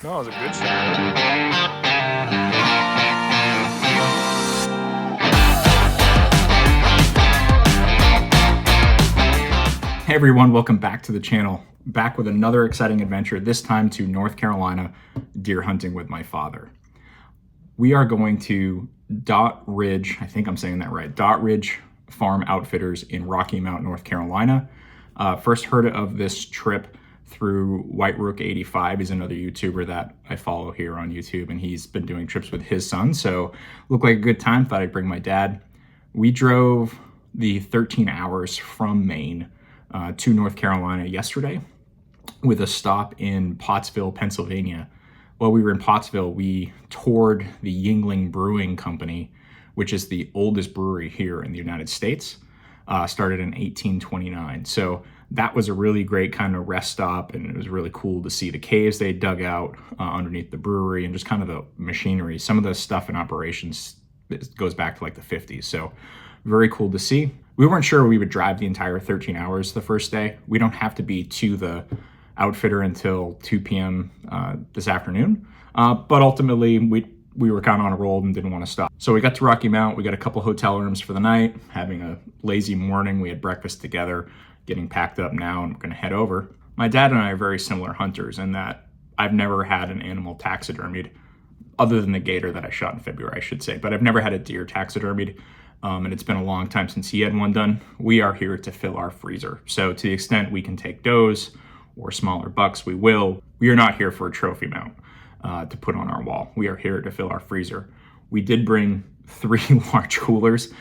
No, it was a good shot. Hey everyone, welcome back to the channel. Back with another exciting adventure, this time to North Carolina, deer hunting with my father. We are going to Daughtridge, I think I'm saying that right, Daughtridge Farm Outfitters in Rocky Mount, North Carolina. First heard of this trip through White Rook 85. He's another YouTuber that I follow here on YouTube, and he's been doing trips with his son. So looked like a good time. Thought I'd bring my dad. We drove the 13 hours from Maine to North Carolina yesterday with a stop in Pottsville, Pennsylvania. While we were in Pottsville, we toured the Yuengling Brewing Company, which is the oldest brewery here in the United States. Started in 1829. So that was a really great kind of rest stop, and it was really cool to see the caves they dug out underneath the brewery and just kind of the machinery. Some of the stuff in operations goes back to like the 50s. So very cool to see. We weren't sure we would drive the entire 13 hours the first day. We don't have to be to the outfitter until 2 p.m. This afternoon. But ultimately, we were kind of on a roll and didn't want to stop. So we got to Rocky Mount. We got a couple hotel rooms for the night, having a lazy morning. We had breakfast together, getting packed up now, and we're going to head over. My dad and I are very similar hunters in that I've never had an animal taxidermied, other than the gator that I shot in February, I should say. But I've never had a deer taxidermied, and it's been a long time since he had one done. We are here to fill our freezer. So to the extent we can take does or smaller bucks, we will. We are not here for a trophy mount to put on our wall. We are here to fill our freezer. We did bring 3 large coolers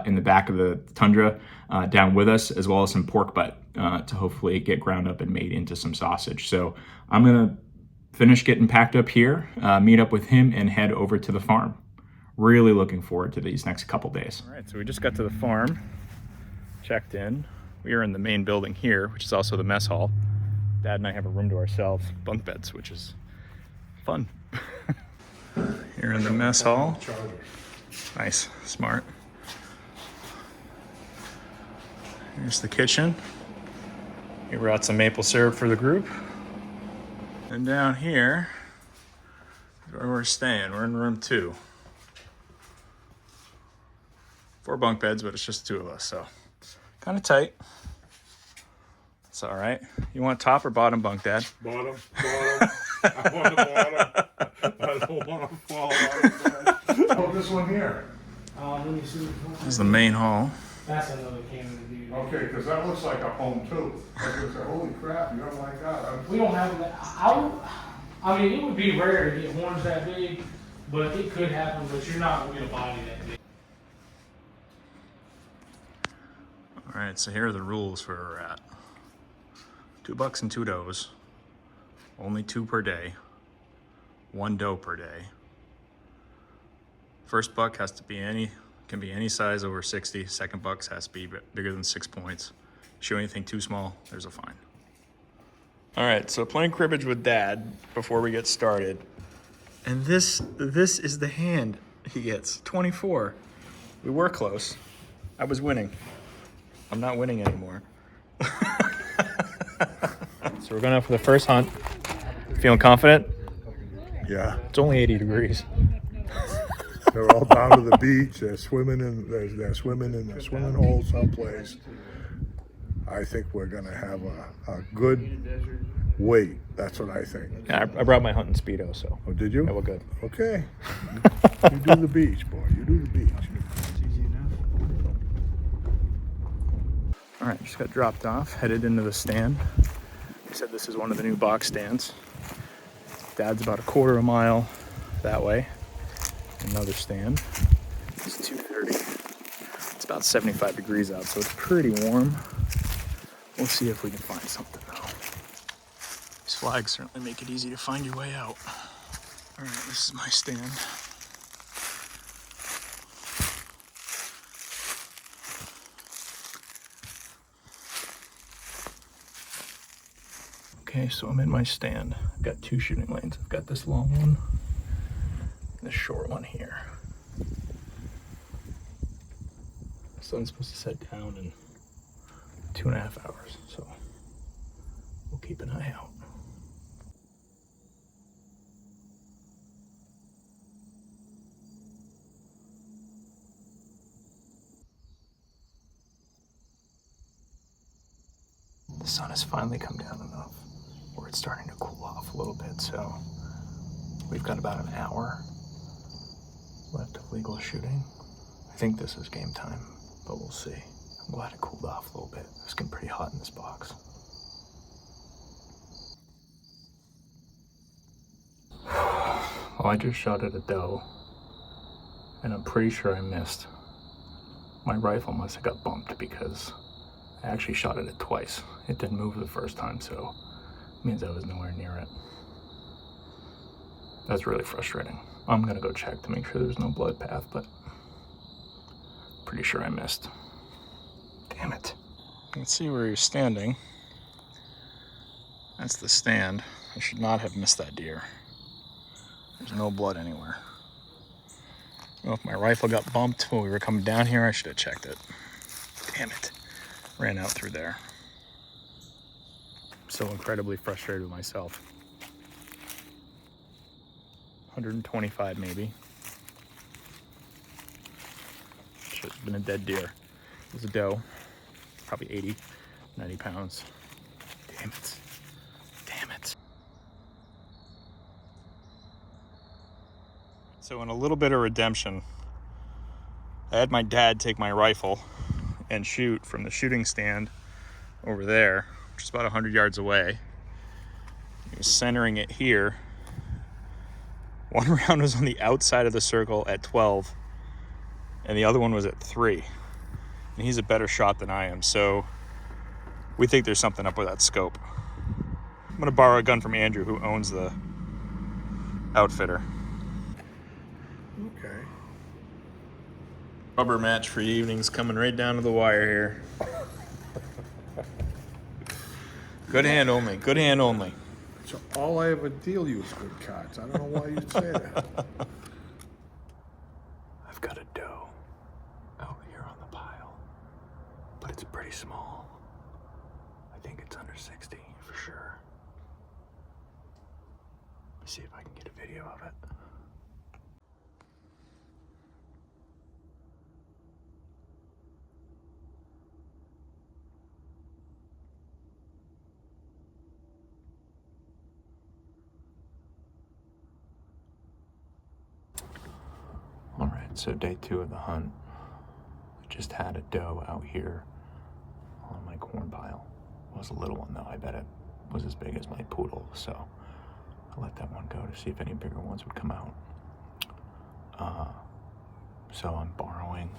in the back of the Tundra down with us, as well as some pork butt to hopefully get ground up and made into some sausage. So I'm gonna finish getting packed up here, meet up with him, and head over to the farm. Really looking forward to these next couple days. All right, so we just got to the farm, checked in. We are in the main building here, which is also the mess hall. Dad and I have a room to ourselves, bunk beds, which is fun. Here in the mess hall. Nice, smart. Here's the kitchen. We brought some maple syrup for the group. And down here is where we're staying. We're in room 2. 4 bunk beds, but it's just 2 of us, so kind of tight. It's all right. You want top or bottom bunk, Dad? Bottom. I want the bottom. I don't want to fall out of bed. Oh, this one here. Let me see. This is the main hall. That's another Canada dude. Okay, because that looks like a home too. I was like, holy crap, you don't like that. We don't have that. I mean, it would be rare to get horns that big, but it could happen. But you're not going to get a body that big. All right, so here are the rules where we're at. 2 bucks and 2 does. Only 2 per day. 1 doe per day. First buck has to be can be any size over 60. Second buck has to be bigger than 6 points. Show anything too small, there's a fine. All right, so playing cribbage with Dad before we get started. And this is the hand he gets, 24. We were close. I was winning. I'm not winning anymore. So we're going out for the first hunt. Feeling confident? Yeah, It's only 80 degrees. they're all down to the beach. They're swimming in the swimming hole someplace. I think we're gonna have a good wait. That's what I think. Yeah, I brought my hunting Speedo, so Oh, did you? yeah, we're good. Okay. You do the beach, boy. You do the beach. All right, just got dropped off, headed into the stand. They said this is one of the new box stands. Dad's about a quarter of a mile that way. Another stand. It's 2:30. It's about 75 degrees out, so it's pretty warm. We'll see if we can find something though. These flags certainly make it easy to find your way out. All right, this is my stand. Okay, so I'm in my stand. I've got 2 shooting lanes. I've got this long one, and this short one here. The sun's supposed to set down in 2.5 hours, so we'll The sun has finally come down enough where it's starting to cool off a little bit, so we've got about an hour left of legal shooting. I think this is game time, but we'll see. I'm glad it cooled off a little bit. It's getting pretty hot in this box. Well, I just shot at a doe, and I'm pretty sure I missed. My rifle must have got bumped because I actually shot at it twice. It didn't move the first time, so it means I was nowhere near it. That's really frustrating. I'm gonna go check to make sure there's no blood path, but pretty sure I missed. Damn it. You can see where you're standing. That's the stand. I should not have missed that deer. There's no blood anywhere. Well, if my rifle got bumped while we were coming down here, I should have checked it. Damn it. Ran out through there. I'm so incredibly frustrated with myself. 125 maybe. Should have been a dead deer. It was a doe. Probably 80, 90 pounds. Damn it. Damn it. So in a little bit of redemption, I had my dad take my rifle and shoot from the shooting stand over there, which is about 100 yards away. He was centering it here. One round was on the outside of the circle at 12, and the other one was at 3. And he's a better shot than I am, so we think there's something up with that scope. I'm gonna borrow a gun from Andrew, who owns the outfitter. Okay. Rubber match for evenings coming right down to the wire here. Good hand only, good hand only. So all I ever deal you is good cards. I don't know why you'd say that. I've got a doe out here on the pile, but it's pretty small. I think it's under 60 for sure. Let me see if I can get a video of it. All right, so day 2 of the hunt. I just had a doe out here on my corn pile. It was a little one though. I bet it was as big as my poodle, so I let that one go to see if any bigger ones would come out. So I'm borrowing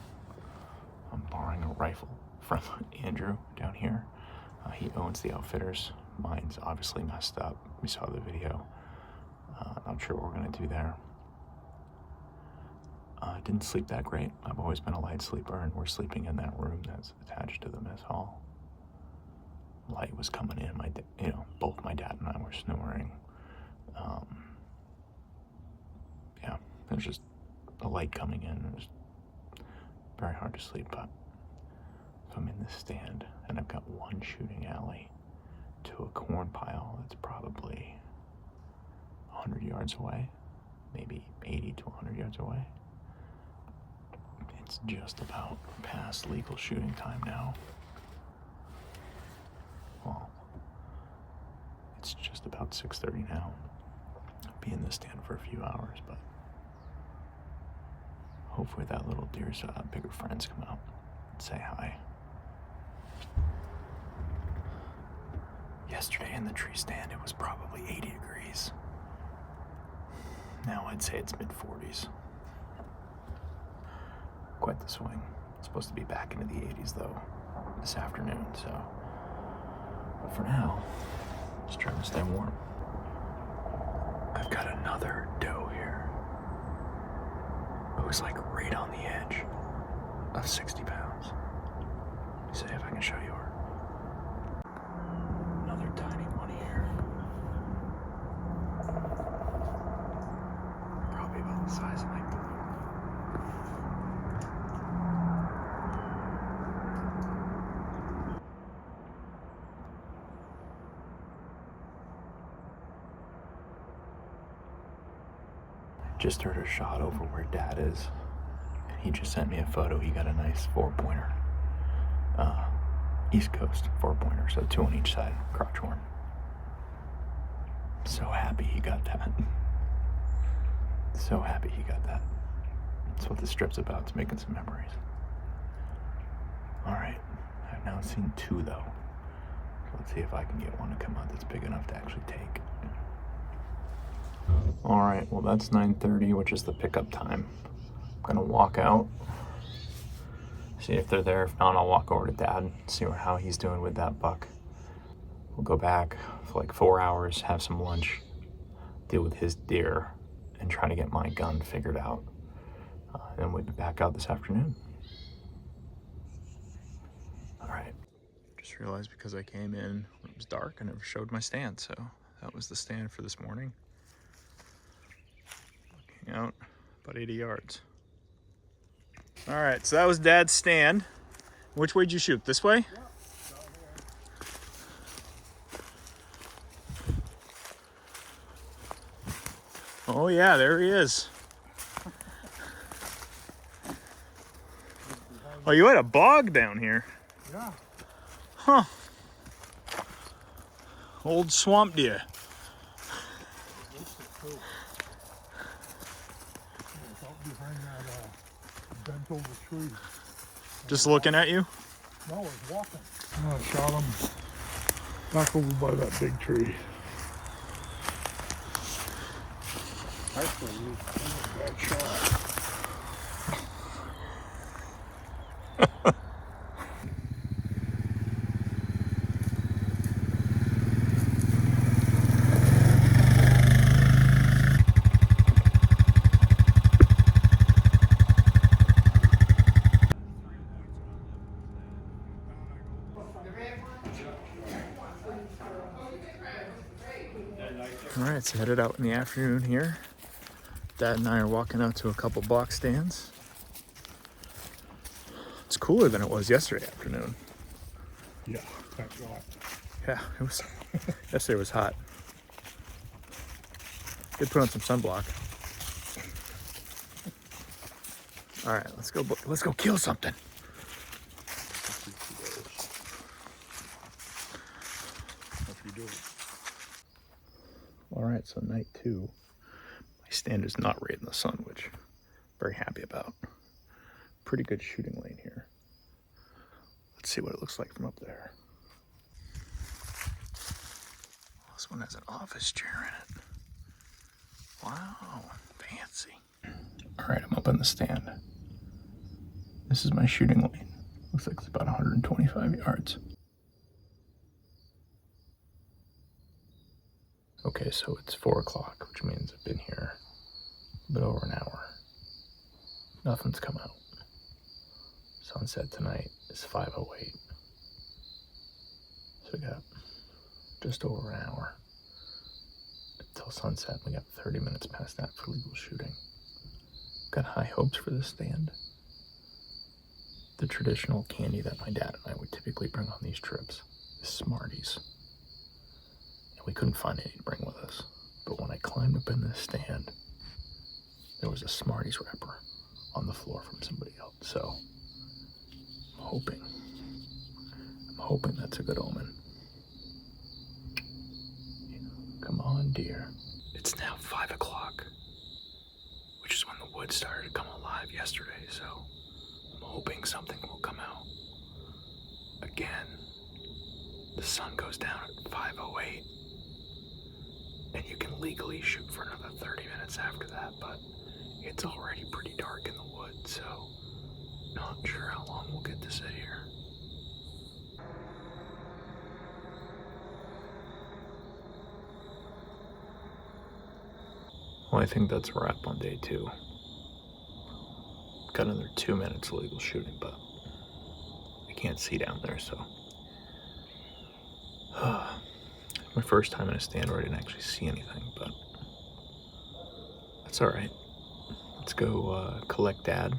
a rifle from Andrew down here. He owns the outfitters. Mine's obviously messed up. We saw the video. Not sure what we're gonna do there. Didn't sleep that great. I've always been a light sleeper, and we're sleeping in that room that's attached to the mess hall. Light was coming in. Both my dad and I were snoring. Yeah, there's just a light coming in. It was very hard to sleep, but if I'm in this stand and I've got one shooting alley to a corn pile that's probably 100 yards away, maybe 80 to 100 yards away. It's just about past legal shooting time now. Well, it's just about 6:30 now. I'll be in this stand for a few hours, but hopefully that little deer's bigger friends come out and say hi. Yesterday in the tree stand, it was probably 80 degrees. Now I'd say it's mid-40s. Quite the swing. It's supposed to be back into the 80s though this afternoon, so. But for now, just trying to stay warm. I've got another doe here. It was like right on the edge of 60 pounds. Let me see if I can show you her. Another tiny one here. Probably about the size of my boot. Just heard a shot over where Dad is, and he just sent me a photo. He got a nice 4-pointer. East Coast 4-pointer, so 2 on each side, crotch horn. So happy he got that. So happy he got that. That's what this trip's about. It's making some memories. All right, I've now seen 2 though. So let's see if I can get one to come out that's big enough to actually take. All right, well that's 9:30, which is the pickup time. I'm gonna walk out, see if they're there. If not, I'll walk over to Dad, see how he's doing with that buck. We'll go back for like 4 hours, have some lunch, deal with his deer, and try to get my gun figured out. And we'll be back out this afternoon. All right. Just realized because I came in when it was dark, I never showed my stand, so that was the stand for this morning. Looking out about 80 yards. All right, so that was Dad's stand. Which way did you shoot? This way? Yeah, Oh yeah, there he is. Oh, you had a bog down here. yeah. Huh. Old swamp deer. It's out behind that bent over tree. Just looking at you? No, I was walking. No, I shot him back over by that big tree. Actually, bad shot. All right, so headed out in the afternoon here. Dad and I are walking out to a couple box stands. It's cooler than it was yesterday afternoon. Yeah, that shot. Yeah, it was. Yesterday was hot. Did put on some sunblock. All right, let's go. Let's go kill something. If you do it. All right, so night 2. My stand is not right in the sun, which I'm very happy about. Pretty good shooting lane here. Let's see what it looks like from up there. This one has an office chair in it. Wow, fancy. All right, I'm up on the stand. This is my shooting lane. Looks like it's about 125 yards. Okay, so it's 4 o'clock, which means I've been here a bit over an hour. Nothing's come out. Sunset tonight is 5:08. So we got just over an hour until sunset. We got 30 minutes past that for legal shooting. Got high hopes for this stand. The traditional candy that my dad and I would typically bring on these trips is Smarties. And we couldn't find any to bring with us. But when I climbed up in this stand, there was a Smarties wrapper on the floor from somebody else. So I'm hoping that's a good omen. Come on, dear. It's now 5 o'clock, which is when the woods started to come alive yesterday, so I'm hoping something will come out. Again, the sun goes down at 5:08, and you can legally shoot for another 30 minutes after that, but it's already pretty dark in the woods, so not sure how long we'll get to sit here. Well, I think that's a wrap on day 2. Got another 2 minutes of legal shooting, but I can't see down there, so. My first time in a stand where I didn't actually see anything, but that's all right. Let's go collect Dad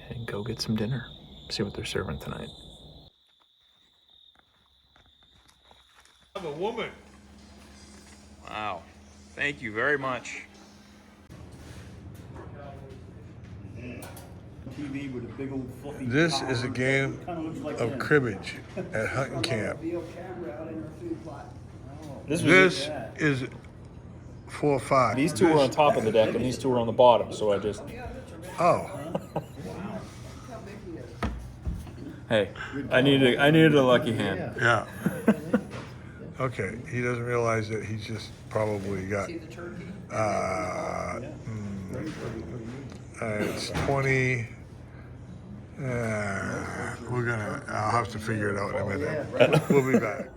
and go get some dinner. See what they're serving tonight. I'm a woman. Wow. Thank you very much. TV with a big old fluffy. This is a game Kinda looks like of them. cribbage at hunting camp. This was This is 4 or 5. These two were on top of the deck and these two were on the bottom, so I just. Oh, Hey, I needed a lucky hand. yeah. Okay, he doesn't realize that he's just probably got. It's 20. I'll have to figure it out in a minute. We'll be back.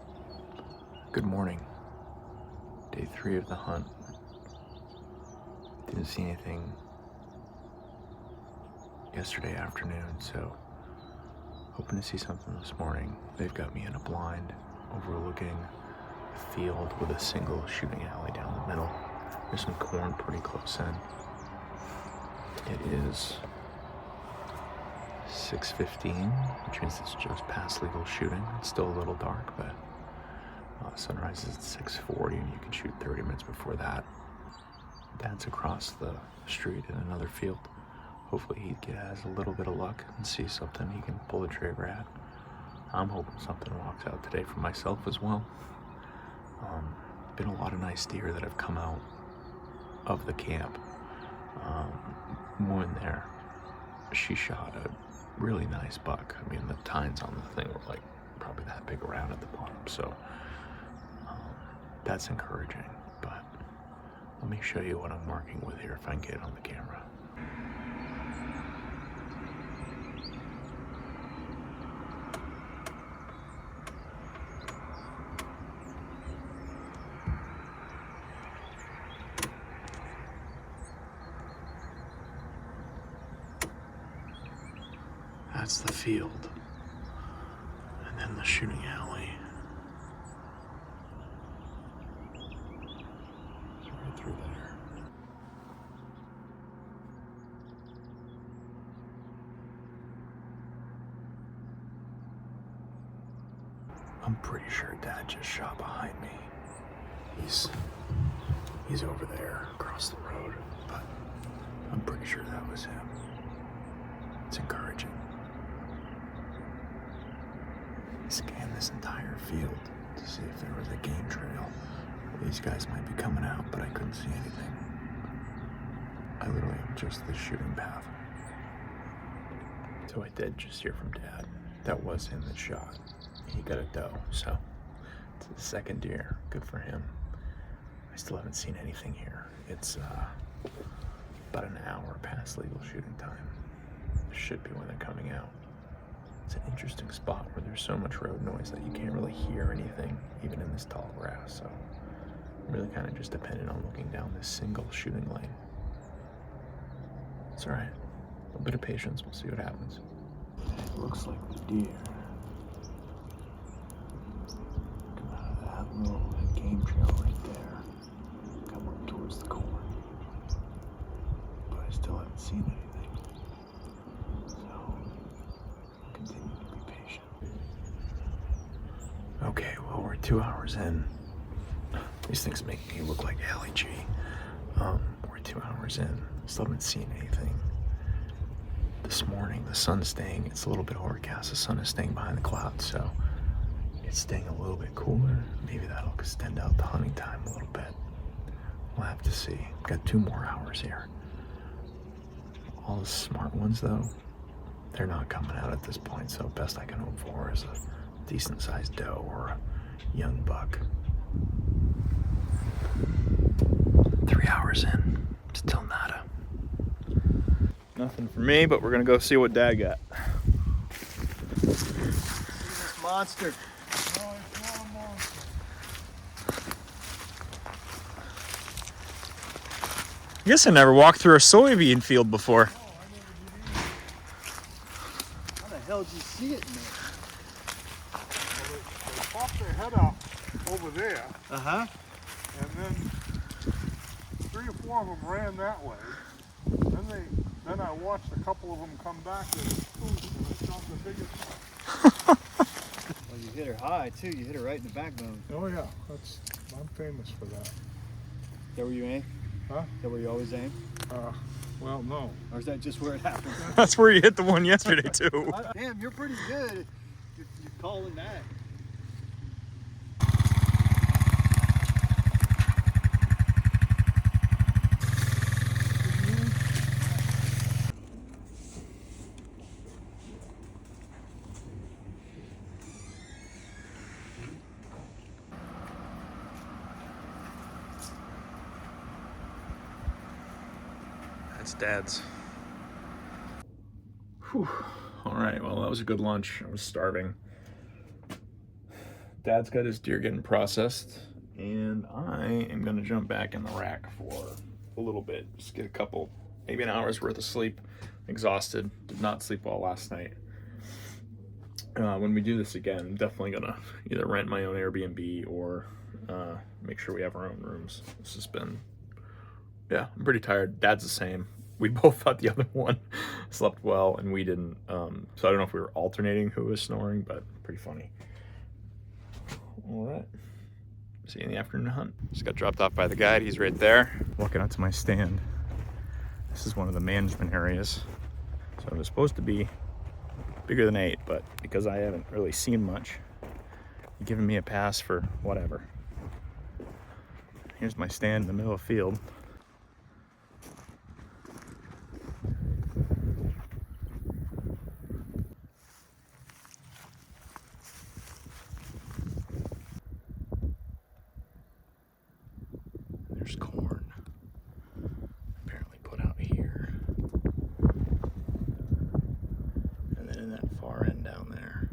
Good morning. Day 3 of the hunt. Didn't see anything yesterday afternoon, so hoping to see something this morning. They've got me in a blind overlooking a field with a single shooting alley down the middle. There's some corn pretty close in. It is 6:15, which means it's just past legal shooting. It's still a little dark, but sunrise is at 6:40 and you can shoot 30 minutes before that. Dad's across the street in another field. Hopefully he has a little bit of luck and sees something he can pull the trigger at. I'm hoping something walks out today for myself as well. Been a lot of nice deer that have come out of the camp. One there, she shot a really nice buck. I mean, the tines on the thing were like probably that big around at the bottom, so that's encouraging. But let me show you what I'm working with here if I can get it on the camera. That's the field, and then the shooting alley. It's right through there. I'm pretty sure Dad just shot behind me. He's over there across the road, but I'm pretty sure that was him. It's encouraging. Scan this entire field to see if there was a game trail. These guys might be coming out, but I couldn't see anything. I literally have just this shooting path. So I did just hear from Dad. That was him that shot. He got a doe, so it's the second deer. Good for him. I still haven't seen anything here. It's about an hour past legal shooting time. Should be when they're coming out. It's an interesting spot where there's so much road noise that you can't really hear anything, even in this tall grass. So I'm really kind of just dependent on looking down this single shooting lane. It's all right. A little bit of patience. We'll see what happens. Looks like the deer come out of that little game trail right there, come up towards the corn. But I still haven't seen anything. Okay, well, we're 2 hours in. These things make me look like Ali G. We're 2 hours in. Still haven't seen anything. This morning, the sun's staying, it's a little bit overcast. The sun is staying behind the clouds, so it's staying a little bit cooler. Maybe that'll extend out the hunting time a little bit. We'll have to see. Got 2 more hours here. All the smart ones, though, they're not coming out at this point, so best I can hope for is a decent-sized doe or a young buck. 3 hours in, still nada. Nothing for me, but we're gonna go see what Dad got. This monster. I guess I never walked through a soybean field before. How the hell did you see it in there? They popped their head up over there, Uh-huh. and then 3 or 4 of them ran that way. Then I watched a couple of them come back with spoons, and I shot the biggest one. Well, you hit her high, too. You hit her right in the backbone. Oh yeah, I'm famous for that. Is that where you aim? Huh? Is that where you always aim? Well, no. Or is that just where it happens? That's where you hit the one yesterday too. Damn, you're pretty good. You're calling that. That's Dad's. Whew. All right, well, that was a good lunch. I was starving. Dad's got his deer getting processed, and I am gonna jump back in the rack for a little bit. Just get a couple, maybe an hour's worth of sleep. Exhausted, did not sleep well last night. When we do this again, I'm definitely gonna either rent my own Airbnb or make sure we have our own rooms. This has been, yeah, I'm pretty tired. Dad's the same. We both thought the other one slept well, and we didn't. So I don't know if we were alternating who was snoring, but pretty funny. All right. See you in the afternoon hunt. Just got dropped off by the guide. He's right there. Walking out to my stand. This is one of the management areas. So it was supposed to be bigger than 8, but because I haven't really seen much, you're giving me a pass for whatever. Here's my stand in the middle of the field. There's corn, apparently put out here. And then in that far end down there.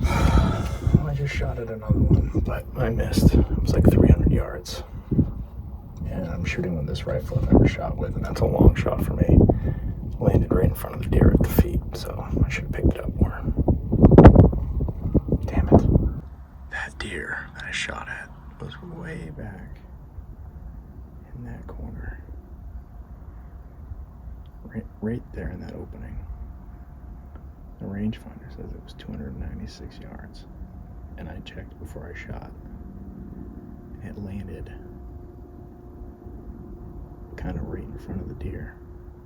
I just shot at another one, but I missed. It was like 300 yards. And I'm shooting with this rifle I've never shot with, and that's a long shot for me. Landed right in front of the deer at the feet, so I should have picked it up more. Damn it. That deer that I shot at was way back in that corner. Right there in that opening. The rangefinder says it was 296 yards. And I checked before I shot. It landed kind of right in front of the deer.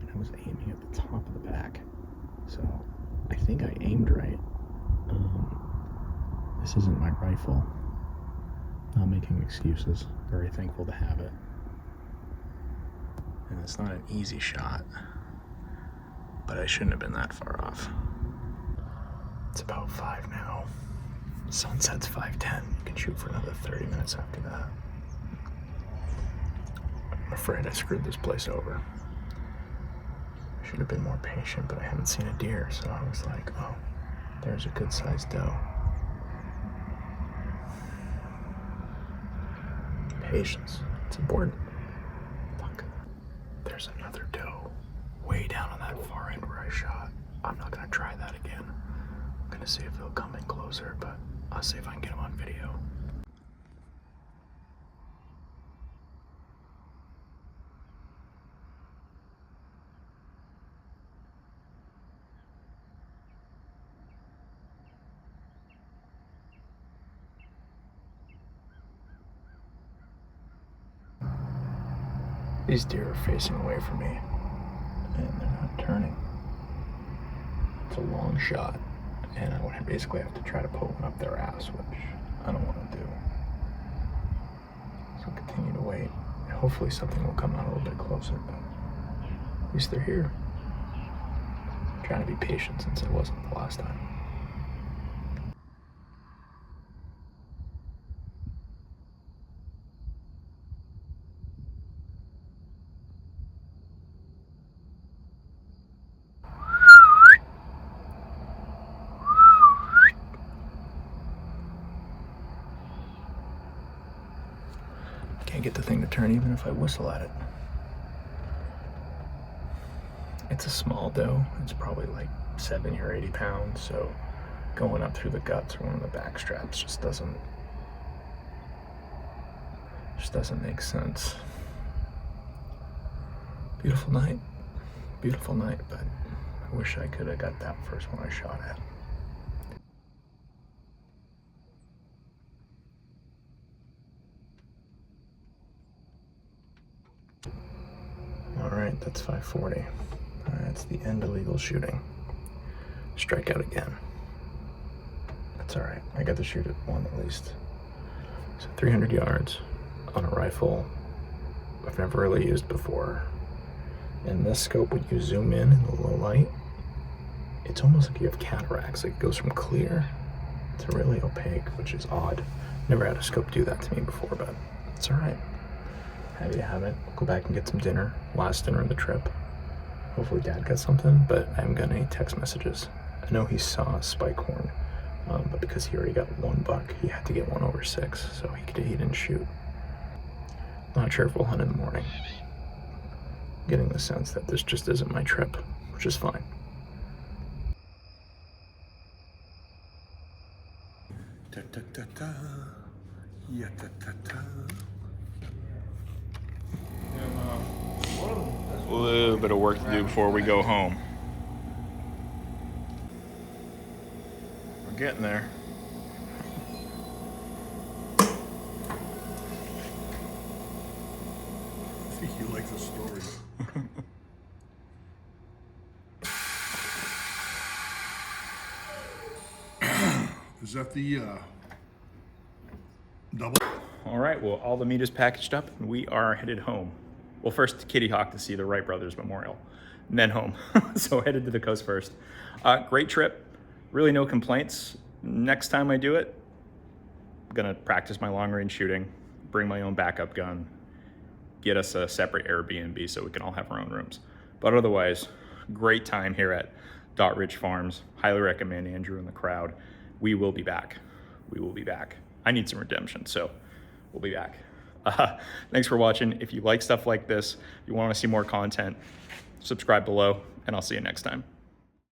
And I was aiming at the top of the back. So I think I aimed right. This isn't my rifle. Not making excuses. Very thankful to have it. And it's not an easy shot. But I shouldn't have been that far off. It's about 5 now. Sunset's 5:10. You can shoot for another 30 minutes after that. I'm afraid I screwed this place over. I should have been more patient, but I haven't seen a deer, so I was like, oh, there's a good sized doe. Patience. It's important. Fuck. There's another doe way down on that far end where I shot. I'm not gonna try that again. I'm gonna see if they'll come in closer, but I'll see if I can get them on video. These deer are facing away from me, and they're not turning. It's a long shot, and I would basically have to try to poke one up their ass, which I don't want to do. So I'll continue to wait. Hopefully something will come out a little bit closer, but at least they're here. I'm trying to be patient since it wasn't the last time. Can't get the thing to turn even if I whistle at it. It's a small doe. It's probably like 70 or 80 pounds, so going up through the guts or one of the back straps just doesn't make sense. Beautiful night, but I wish I could have got that first one I shot at. that's 540. That's the end of legal shooting. Strike out again. That's all right. I got to shoot at one at least. So 300 yards on a rifle I've never really used before. And this scope, when you zoom in the low light, it's almost like you have cataracts. Like it goes from clear to really opaque, which is odd. Never had a scope do that to me before, but it's all right. Happy to have it. We'll go back and get some dinner. Last dinner of the trip. Hopefully Dad got something, but I haven't got any text messages. I know he saw a spike horn, but because he already got one buck, he had to get one over 6, so he didn't shoot. Not sure if we'll hunt in the morning. Getting the sense that this just isn't my trip, which is fine. Da, da, da, da. Yeah, da, da, da. A little bit of work to do before we go home. We're getting there. I think you like the story. Is that the double? All right, well, all the meat is packaged up and we are headed home. Well, first to Kitty Hawk to see the Wright Brothers Memorial, and then home. So headed to the coast first. Great trip, really no complaints. Next time I do it, I'm gonna practice my long range shooting, bring my own backup gun, get us a separate Airbnb so we can all have our own rooms. But otherwise, great time here at Daughtridge Farms. Highly recommend Andrew and the crowd. We will be back. We will be back. I need some redemption, so we'll be back. Thanks for watching. If you like stuff like this, you want to see more content, subscribe below, and I'll see you next time.